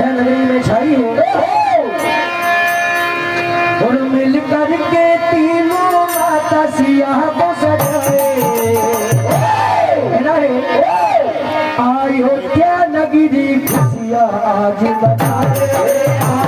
अयोध्या नगरी में छाई है और मिल करके तीनों माता सिया को सजाए अयोध्या नगरी खुशियाँ आज बनाए।